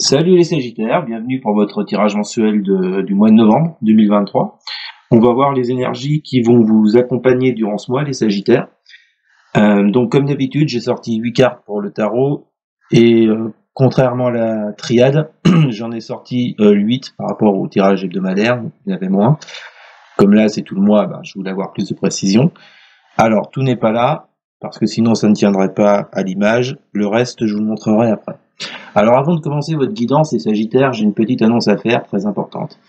Salut les Sagittaires, bienvenue pour votre tirage mensuel du mois de novembre 2023. On va voir les énergies qui vont vous accompagner durant ce mois, les Sagittaires. Donc comme d'habitude, j'ai sorti 8 cartes pour le tarot et contrairement à la triade, j'en ai sorti 8 par rapport au tirage hebdomadaire, donc il y en avait moins. Comme là c'est tout le mois, je voulais avoir plus de précision. Alors tout n'est pas là, parce que sinon ça ne tiendrait pas à l'image. Le reste je vous le montrerai après. Alors avant de commencer votre guidance, les Sagittaires, j'ai une petite annonce à faire, très importante.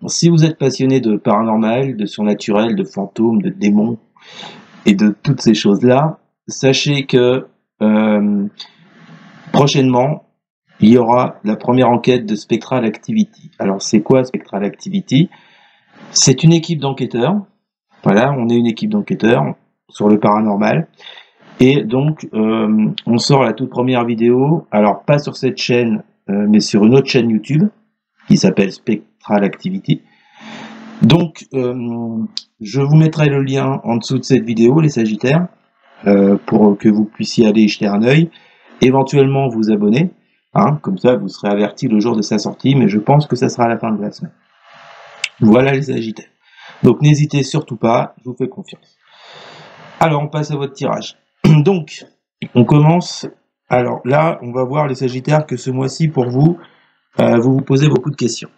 Si vous êtes passionné de paranormal, de surnaturel, de fantômes, de démons, et de toutes ces choses-là, sachez que prochainement, il y aura la première enquête de Spectral Activity. Alors c'est quoi Spectral Activity? C'est une équipe d'enquêteurs, voilà, on est une équipe d'enquêteurs sur le paranormal. Et donc, on sort la toute première vidéo, alors pas sur cette chaîne, mais sur une autre chaîne YouTube, qui s'appelle Spectral Activity. Donc, je vous mettrai le lien en dessous de cette vidéo, les Sagittaires, pour que vous puissiez aller y jeter un œil, éventuellement vous abonner, hein, comme ça vous serez avertis le jour de sa sortie, mais je pense que ça sera à la fin de la semaine. Voilà les Sagittaires. Donc n'hésitez surtout pas, je vous fais confiance. Alors, on passe à votre tirage. Donc, on commence. Alors là, on va voir les Sagittaires que ce mois-ci, pour vous, vous vous posez beaucoup de questions.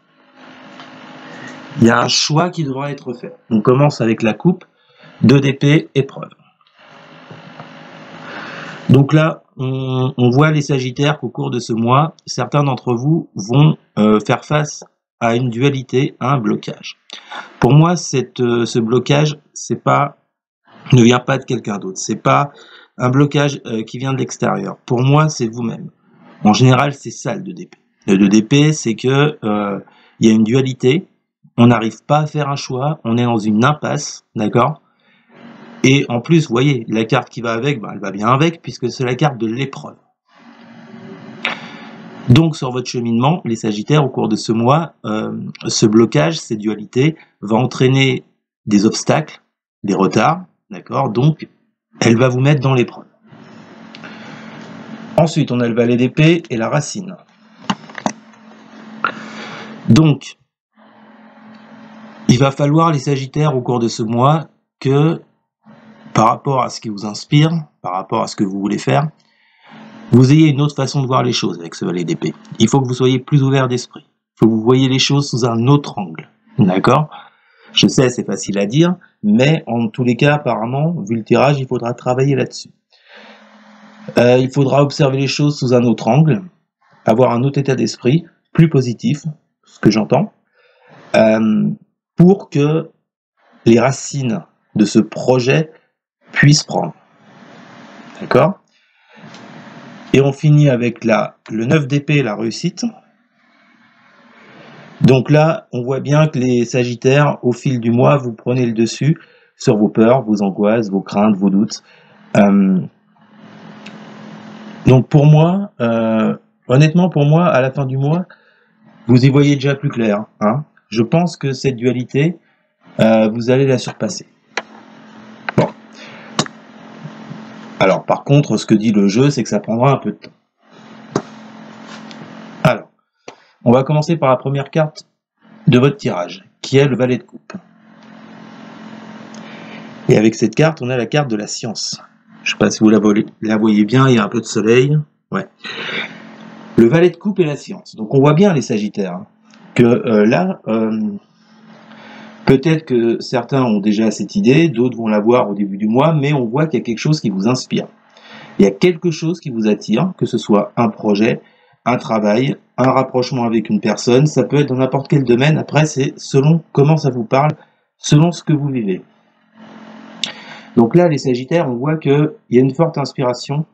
Il y a un choix qui devra être fait. On commence avec la coupe, 2 d'épée, épreuve. Donc là, on voit les Sagittaires qu'au cours de ce mois, certains d'entre vous vont faire face à une dualité, à un blocage. Pour moi, ce blocage, ne vient pas de quelqu'un d'autre. C'est pas un blocage qui vient de l'extérieur. Pour moi, c'est vous-même. En général, c'est ça le 2 d'épée. Le 2 d'épée, c'est que il y a une dualité. On n'arrive pas à faire un choix. On est dans une impasse, d'accord? Et en plus, vous voyez, la carte qui va avec, elle va bien avec, puisque c'est la carte de l'épreuve. Donc, sur votre cheminement, les Sagittaires, au cours de ce mois, ce blocage, cette dualité, va entraîner des obstacles, des retards, d'accord? Donc, elle va vous mettre dans l'épreuve. Ensuite, on a le valet d'épée et la racine. Donc, il va falloir, les Sagittaires, au cours de ce mois, que, par rapport à ce qui vous inspire, par rapport à ce que vous voulez faire, vous ayez une autre façon de voir les choses avec ce valet d'épée. Il faut que vous soyez plus ouvert d'esprit. Il faut que vous voyez les choses sous un autre angle. D'accord? Je sais, c'est facile à dire, mais en tous les cas, apparemment, vu le tirage, il faudra travailler là-dessus. Il faudra observer les choses sous un autre angle, avoir un autre état d'esprit, plus positif, ce que j'entends, pour que les racines de ce projet puissent prendre. D'accord? Et on finit avec le 9 d'épée, la réussite. Donc là, on voit bien que les Sagittaires, au fil du mois, vous prenez le dessus sur vos peurs, vos angoisses, vos craintes, vos doutes. Donc pour moi, honnêtement pour moi, à la fin du mois, vous y voyez déjà plus clair. Hein. Je pense que cette dualité, vous allez la surpasser. Bon. Alors par contre, ce que dit le jeu, c'est que ça prendra un peu de temps. Alors, on va commencer par la première carte de votre tirage, qui est le valet de coupe. Et avec cette carte, on a la carte de la science. Je ne sais pas si vous la voyez bien, il y a un peu de soleil. Ouais. Le valet de coupe et la science. Donc on voit bien les Sagittaires, hein, que là, peut-être que certains ont déjà cette idée, d'autres vont la voir au début du mois, mais on voit qu'il y a quelque chose qui vous inspire. Il y a quelque chose qui vous attire, que ce soit un projet, un travail, un rapprochement avec une personne, ça peut être dans n'importe quel domaine, après c'est selon comment ça vous parle, selon ce que vous vivez. Donc là, les Sagittaires, on voit qu'il y a une forte inspiration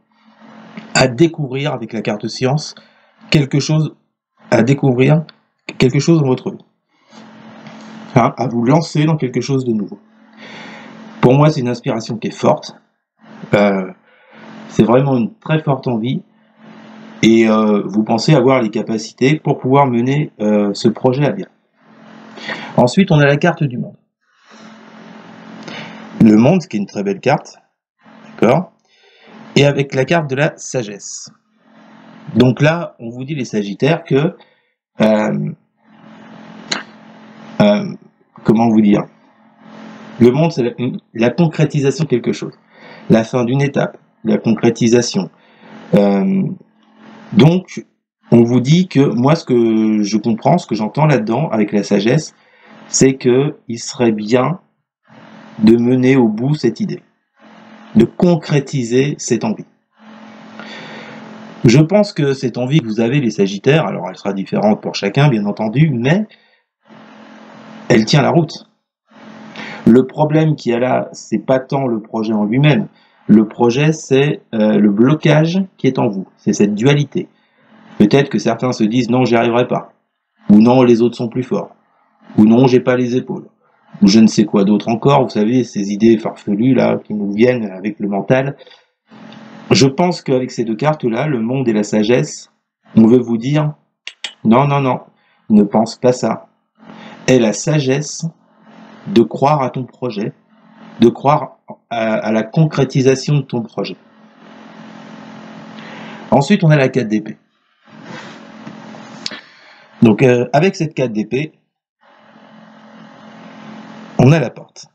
à découvrir avec la carte science, quelque chose à découvrir, quelque chose dans votre vie. Hein, à vous lancer dans quelque chose de nouveau. Pour moi, c'est une inspiration qui est forte. C'est vraiment une très forte envie. Et vous pensez avoir les capacités pour pouvoir mener ce projet à bien. Ensuite, on a la carte du monde. Le monde, qui est une très belle carte. D'accord ? Et avec la carte de la sagesse. Donc là, on vous dit les Sagittaires que, euh, comment vous dire, le monde c'est la concrétisation de quelque chose, la fin d'une étape, la concrétisation. Donc, on vous dit que moi, ce que je comprends, ce que j'entends là-dedans avec la sagesse, c'est que il serait bien de mener au bout cette idée, de concrétiser cette envie. Je pense que cette envie que vous avez, les Sagittaires, alors elle sera différente pour chacun, bien entendu, mais elle tient la route. Le problème qu'il y a là, c'est pas tant le projet en lui-même. Le projet, c'est le blocage qui est en vous. C'est cette dualité. Peut-être que certains se disent non, j'y arriverai pas. Ou non, les autres sont plus forts. Ou non, j'ai pas les épaules. Ou je ne sais quoi d'autre encore. Vous savez, ces idées farfelues là qui nous viennent avec le mental. Je pense qu'avec ces deux cartes-là, le monde et la sagesse, on veut vous dire non, non, non, ne pense pas ça. Aie la sagesse de croire à ton projet, de croire à la concrétisation de ton projet. Ensuite, on a la 4 d'épée. Donc, avec cette 4 d'épée, on a la porte.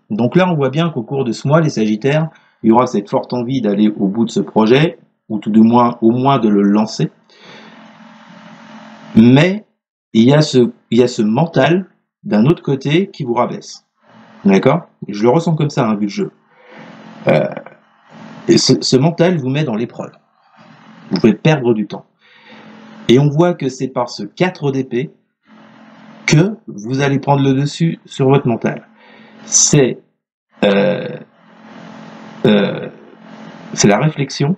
Donc là, on voit bien qu'au cours de ce mois, les Sagittaires, il y aura cette forte envie d'aller au bout de ce projet, ou tout du moins, au moins de le lancer. Mais il y a ce mental d'un autre côté qui vous rabaisse. D'accord? Je le ressens comme ça, hein, vu le jeu. Et ce mental vous met dans l'épreuve. Vous pouvez perdre du temps. Et on voit que c'est par ce 4 d'épée que vous allez prendre le dessus sur votre mental. C'est la réflexion,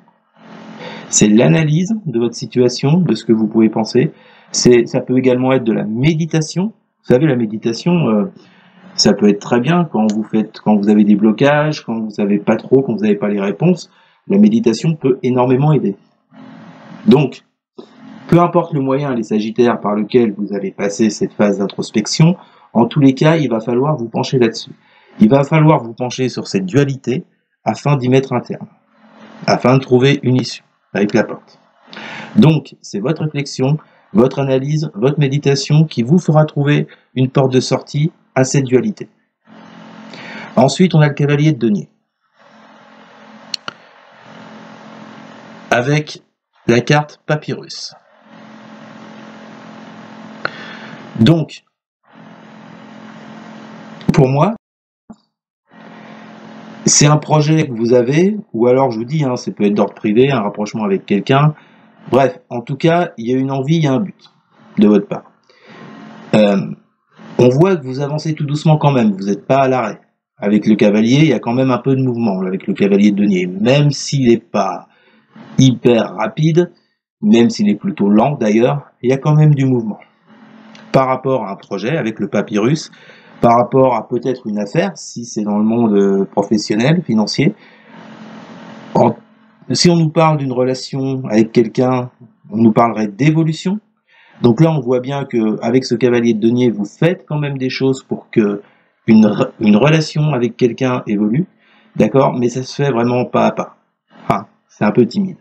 c'est l'analyse de votre situation, de ce que vous pouvez penser. Ça peut également être de la méditation. Vous savez, la méditation, ça peut être très bien quand vous avez des blocages, quand vous savez pas trop, quand vous n'avez pas les réponses. La méditation peut énormément aider. Donc, peu importe le moyen, les Sagittaires, par lequel vous allez passer cette phase d'introspection, en tous les cas, il va falloir vous pencher là-dessus. Il va falloir vous pencher sur cette dualité afin d'y mettre un terme, afin de trouver une issue avec la porte. Donc, c'est votre réflexion, votre analyse, votre méditation qui vous fera trouver une porte de sortie à cette dualité. Ensuite, on a le cavalier de denier. Avec la carte papyrus. Donc, pour moi, c'est un projet que vous avez, ou alors je vous dis, ça peut être d'ordre privé, un rapprochement avec quelqu'un. Bref, en tout cas, il y a une envie, il y a un but de votre part. On voit que vous avancez tout doucement quand même, vous n'êtes pas à l'arrêt. Avec le cavalier, il y a quand même un peu de mouvement avec le cavalier de denier, même s'il n'est pas hyper rapide, même s'il est plutôt lent d'ailleurs, il y a quand même du mouvement. Par rapport à un projet avec le papyrus, par rapport à peut-être une affaire, si c'est dans le monde professionnel, financier. Si on nous parle d'une relation avec quelqu'un, on nous parlerait d'évolution. Donc là, on voit bien qu'avec ce cavalier de denier, vous faites quand même des choses pour que une relation avec quelqu'un évolue, d'accord, mais ça se fait vraiment pas à pas. C'est un peu timide.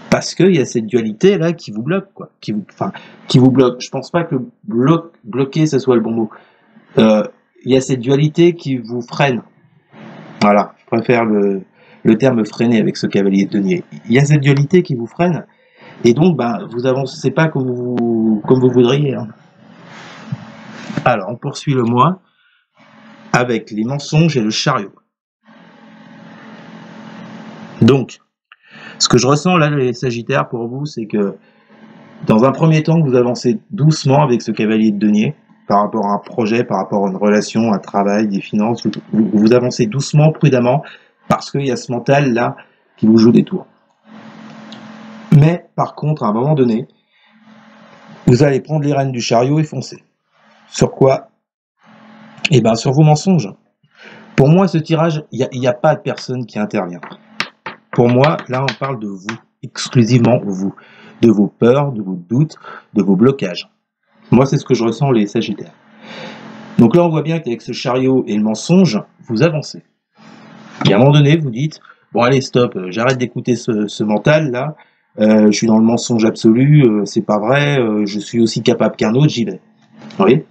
Parce qu'il y a cette dualité là qui vous bloque, quoi. Qui vous bloque. Je pense pas que bloquer, ce soit le bon mot. Il y a cette dualité qui vous freine. Voilà, je préfère le terme freiner avec ce cavalier de denier. Il y a cette dualité qui vous freine, et donc vous avancez pas comme vous voudriez. Alors, on poursuit le mois avec les mensonges et le chariot. Donc, ce que je ressens là, les Sagittaires, pour vous, c'est que dans un premier temps, vous avancez doucement avec ce cavalier de denier par rapport à un projet, par rapport à une relation, un travail, des finances. Vous avancez doucement, prudemment, parce qu'il y a ce mental là qui vous joue des tours. Mais par contre, à un moment donné, vous allez prendre les rênes du chariot et foncer. Sur quoi? Eh bien, sur vos mensonges. Pour moi, ce tirage, il n'y a pas de personne qui intervient. Pour moi, là, on parle de vous, exclusivement vous, de vos peurs, de vos doutes, de vos blocages. Moi, c'est ce que je ressens, les Sagittaires. Donc là, on voit bien qu'avec ce chariot et le mensonge, vous avancez. Et à un moment donné, vous dites, bon allez, stop, j'arrête d'écouter ce mental, là, je suis dans le mensonge absolu, c'est pas vrai, je suis aussi capable qu'un autre, j'y vais. Vous voyez?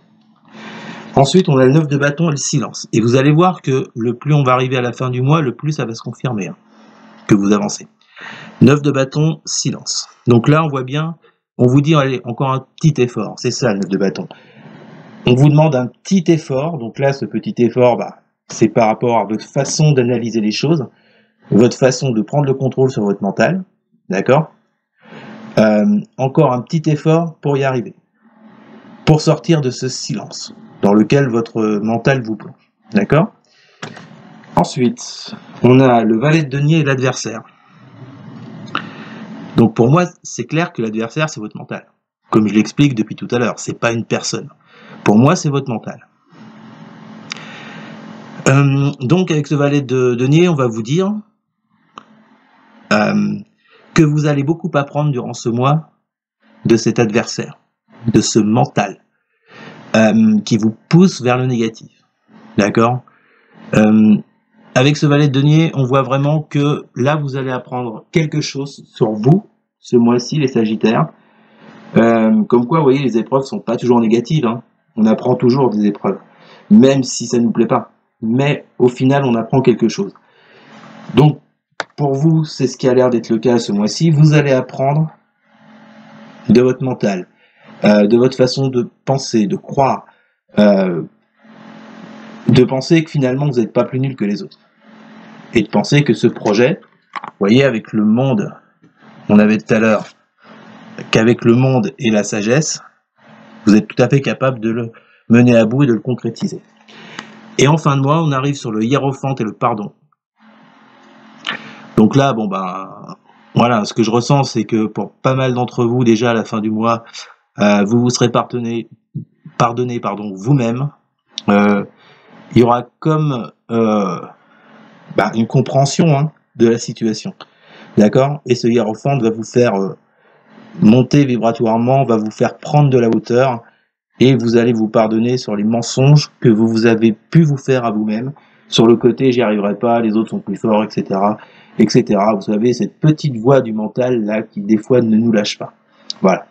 Ensuite, on a le 9 de bâton et le silence. Et vous allez voir que le plus on va arriver à la fin du mois, le plus ça va se confirmer, hein, que vous avancez. 9 de bâton, silence. Donc là, on voit bien, on vous dit, allez, encore un petit effort. C'est ça, le 9 de bâton. On vous demande un petit effort. Donc là, ce petit effort, bah, c'est par rapport à votre façon d'analyser les choses, votre façon de prendre le contrôle sur votre mental. D'accord? Encore un petit effort pour y arriver. Pour sortir de ce silence dans lequel votre mental vous plonge. D'accord? Ensuite, on a le valet de denier et l'adversaire. Donc pour moi, c'est clair que l'adversaire, c'est votre mental. Comme je l'explique depuis tout à l'heure, c'est pas une personne. Pour moi, c'est votre mental. Donc avec ce valet de denier, on va vous dire que vous allez beaucoup apprendre durant ce mois de cet adversaire, de ce mental qui vous pousse vers le négatif. D'accord? Avec ce valet de denier, on voit vraiment que là, vous allez apprendre quelque chose sur vous, ce mois-ci, les Sagittaires. Comme quoi, vous voyez, les épreuves sont pas toujours négatives. Hein. On apprend toujours des épreuves, même si ça ne nous plaît pas. Mais au final, on apprend quelque chose. Donc, pour vous, c'est ce qui a l'air d'être le cas ce mois-ci. Vous allez apprendre de votre mental, de votre façon de penser, de croire, de penser que finalement, vous n'êtes pas plus nul que les autres. Et de penser que ce projet, vous voyez, avec le monde, on avait tout à l'heure, qu'avec le monde et la sagesse, vous êtes tout à fait capable de le mener à bout et de le concrétiser. Et en fin de mois, on arrive sur le hiérophante et le pardon. Donc là, bon ben, voilà, ce que je ressens, c'est que pour pas mal d'entre vous, déjà à la fin du mois, vous vous serez pardonné, vous-même. Il y aura comme une compréhension, hein, de la situation. D'accord? Et ce hiérophante va vous faire monter vibratoirement, va vous faire prendre de la hauteur, et vous allez vous pardonner sur les mensonges que vous avez pu vous faire à vous-même, sur le côté j'y arriverai pas, les autres sont plus forts, etc., etc. Vous savez, cette petite voix du mental là qui des fois ne nous lâche pas. Voilà.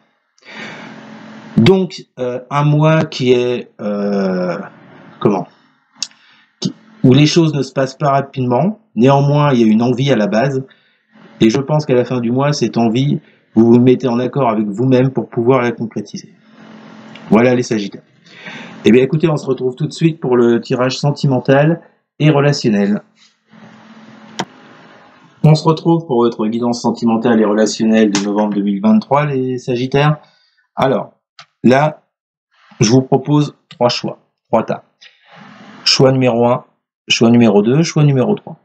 Donc un mois qui est où les choses ne se passent pas rapidement. Néanmoins, il y a une envie à la base, et je pense qu'à la fin du mois, cette envie, vous vous mettez en accord avec vous-même pour pouvoir la concrétiser. Voilà les Sagittaires. Eh bien écoutez, on se retrouve tout de suite pour le tirage sentimental et relationnel. On se retrouve pour votre guidance sentimentale et relationnelle de novembre 2023, les Sagittaires. Alors, là, je vous propose 3 choix, 3 tas. Choix numéro 1, choix numéro 2, choix numéro 3.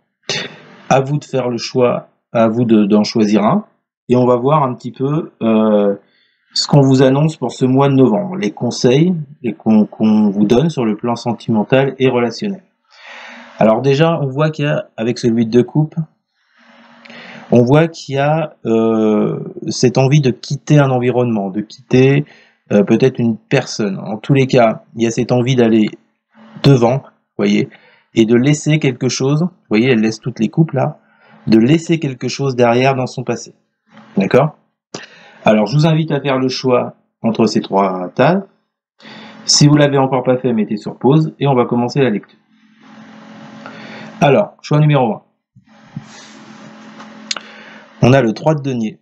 À vous de faire le choix, à vous d'en choisir un, et on va voir un petit peu ce qu'on vous annonce pour ce mois de novembre, les conseils qu'on vous donne sur le plan sentimental et relationnel. Alors déjà, on voit qu'il y a, avec celui de coupe, on voit qu'il y a cette envie de quitter un environnement, de quitter peut-être une personne. En tous les cas, il y a cette envie d'aller devant, voyez, et de laisser quelque chose, vous voyez, elle laisse toutes les coupes là, de laisser quelque chose derrière dans son passé. D'accord ? Alors, je vous invite à faire le choix entre ces 3 tas. Si vous l'avez encore pas fait, mettez sur pause et on va commencer la lecture. Alors, choix numéro 1. On a le 3 de denier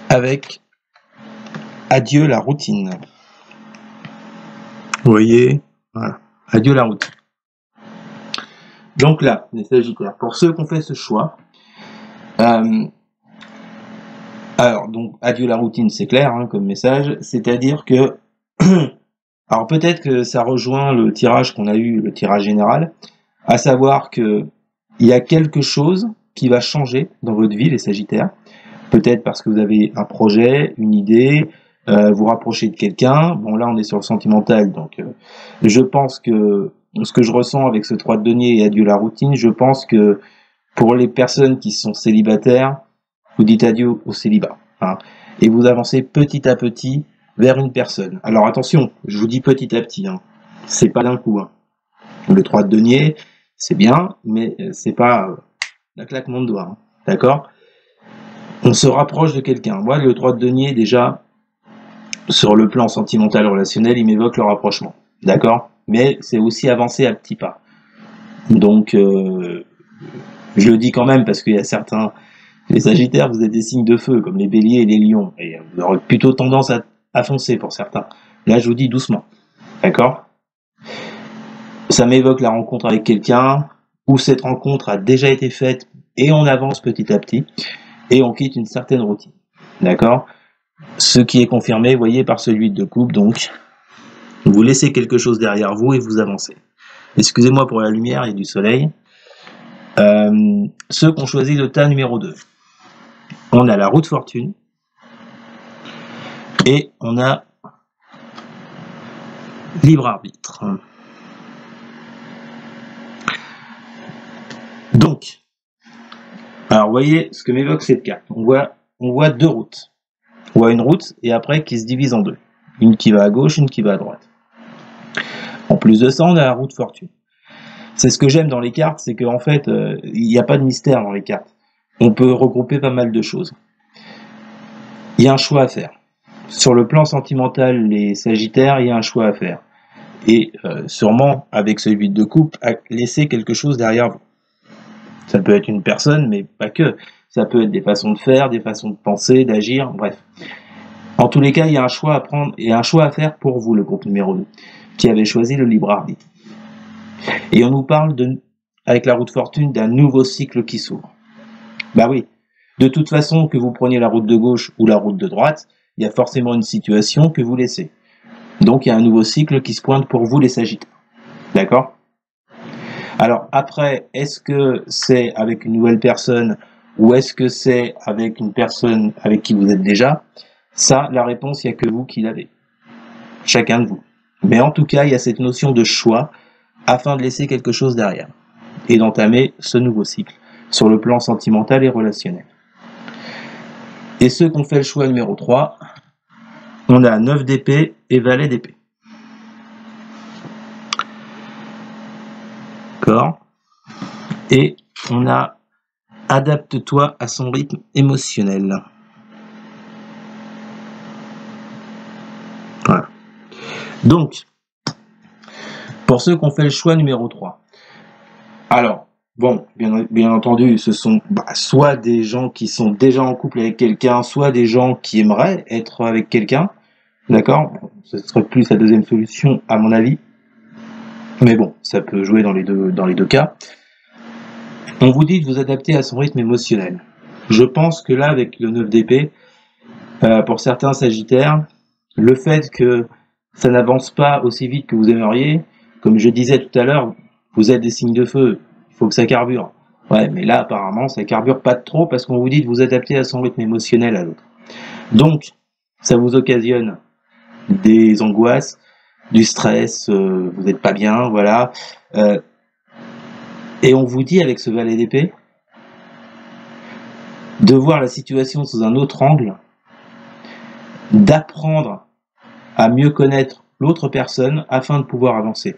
avec adieu la routine. Vous voyez, voilà, adieu la routine. Donc là, les Sagittaires, pour ceux qui ont fait ce choix, alors donc adieu la routine, c'est clair hein, comme message, c'est-à-dire que alors peut-être que ça rejoint le tirage qu'on a eu, le tirage général, à savoir que il y a quelque chose qui va changer dans votre vie, les Sagittaires. Peut-être parce que vous avez un projet, une idée, vous rapprochez de quelqu'un. Bon là on est sur le sentimental, donc je pense que ce que je ressens avec ce 3 de denier et adieu la routine, je pense que pour les personnes qui sont célibataires, vous dites adieu au célibat, hein, et vous avancez petit à petit vers une personne. Alors attention, je vous dis petit à petit, hein, c'est pas d'un coup. Hein. Le 3 de denier, c'est bien, mais c'est pas d'un claquement de doigts, hein. D'accord? On se rapproche de quelqu'un. Moi, le 3 de denier, déjà, sur le plan sentimental relationnel, il m'évoque le rapprochement. D'accord? Mais c'est aussi avancé à petits pas. Donc, je le dis quand même parce qu'il y a certains... Les Sagittaires, vous êtes des signes de feu, comme les Béliers et les Lions. Et vous aurez plutôt tendance à foncer pour certains. Là, je vous dis doucement. D'accord? Ça m'évoque la rencontre avec quelqu'un, où cette rencontre a déjà été faite, et on avance petit à petit, et on quitte une certaine routine. D'accord? Ce qui est confirmé, vous voyez, par celui de couple, donc, vous laissez quelque chose derrière vous et vous avancez. Excusez-moi pour la lumière et du soleil. Ceux qui ont choisi le tas numéro 2. On a la roue de fortune, et on a libre arbitre. Donc, alors vous voyez ce que m'évoque cette carte. On voit deux routes. On voit une route et après qui se divise en deux. Une qui va à gauche, une qui va à droite. En plus de ça, on a la roue de fortune. C'est ce que j'aime dans les cartes, c'est qu'en fait, il n'y a pas de mystère dans les cartes. On peut regrouper pas mal de choses. Il y a un choix à faire. Sur le plan sentimental, les Sagittaires, il y a un choix à faire. Et sûrement, avec celui de couple, à laisser quelque chose derrière vous. Ça peut être une personne, mais pas que. Ça peut être des façons de faire, des façons de penser, d'agir, bref. En tous les cas, il y a un choix à prendre et un choix à faire pour vous, le groupe numéro 2, qui avait choisi le libre arbitre. Et on nous parle, avec la roue de fortune, d'un nouveau cycle qui s'ouvre. Bah oui, de toute façon, que vous preniez la route de gauche ou la route de droite, il y a forcément une situation que vous laissez. Donc il y a un nouveau cycle qui se pointe pour vous, les Sagittaires. D'accord ? Alors après, est-ce que c'est avec une nouvelle personne ou est-ce que c'est avec une personne avec qui vous êtes déjà? Ça, la réponse, il n'y a que vous qui l'avez. Chacun de vous. Mais en tout cas, il y a cette notion de choix afin de laisser quelque chose derrière et d'entamer ce nouveau cycle sur le plan sentimental et relationnel. Et ceux qui ont fait le choix numéro 3, on a 9 d'épée et valet d'épée. D'accord ? Et on a adapte-toi à son rythme émotionnel. Voilà. Donc, pour ceux qui ont fait le choix numéro 3, alors, bon, bien entendu, ce sont soit des gens qui sont déjà en couple avec quelqu'un, soit des gens qui aimeraient être avec quelqu'un, d'accord ? Ce serait plus la deuxième solution, à mon avis. Mais bon, ça peut jouer dans les deux cas. On vous dit de vous adapter à son rythme émotionnel. Je pense que là, avec le 9 d'épée, pour certains Sagittaires, le fait que ça n'avance pas aussi vite que vous aimeriez, comme je disais tout à l'heure, vous êtes des signes de feu, il faut que ça carbure. Ouais, mais là, apparemment, ça carbure pas trop parce qu'on vous dit de vous adapter à son rythme émotionnel à l'autre. Donc, ça vous occasionne des angoisses, du stress, vous n'êtes pas bien, voilà. Et on vous dit avec ce valet d'épée de voir la situation sous un autre angle, d'apprendre à mieux connaître l'autre personne afin de pouvoir avancer.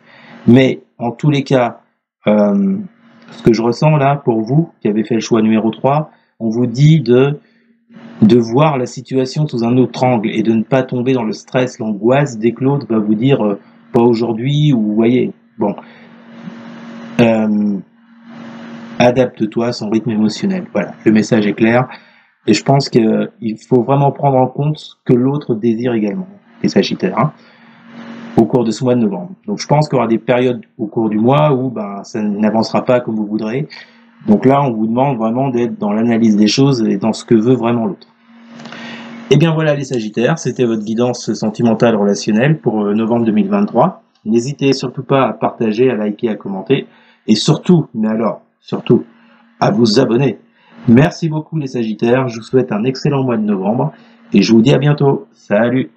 Mais en tous les cas, ce que je ressens là pour vous qui avez fait le choix numéro 3, on vous dit de voir la situation sous un autre angle et de ne pas tomber dans le stress, l'angoisse dès que l'autre va vous dire pas aujourd'hui, ou vous voyez, bon, adapte-toi à son rythme émotionnel. Voilà, le message est clair et je pense qu'il faut vraiment prendre en compte ce que l'autre désire également, les Sagittaires, hein, au cours de ce mois de novembre. Donc je pense qu'il y aura des périodes au cours du mois où ça n'avancera pas comme vous voudrez. Donc là, on vous demande vraiment d'être dans l'analyse des choses et dans ce que veut vraiment l'autre. Et bien voilà les Sagittaires, c'était votre guidance sentimentale relationnelle pour novembre 2023. N'hésitez surtout pas à partager, à liker, à commenter et surtout, mais alors, surtout, à vous abonner. Merci beaucoup les Sagittaires, je vous souhaite un excellent mois de novembre et je vous dis à bientôt. Salut!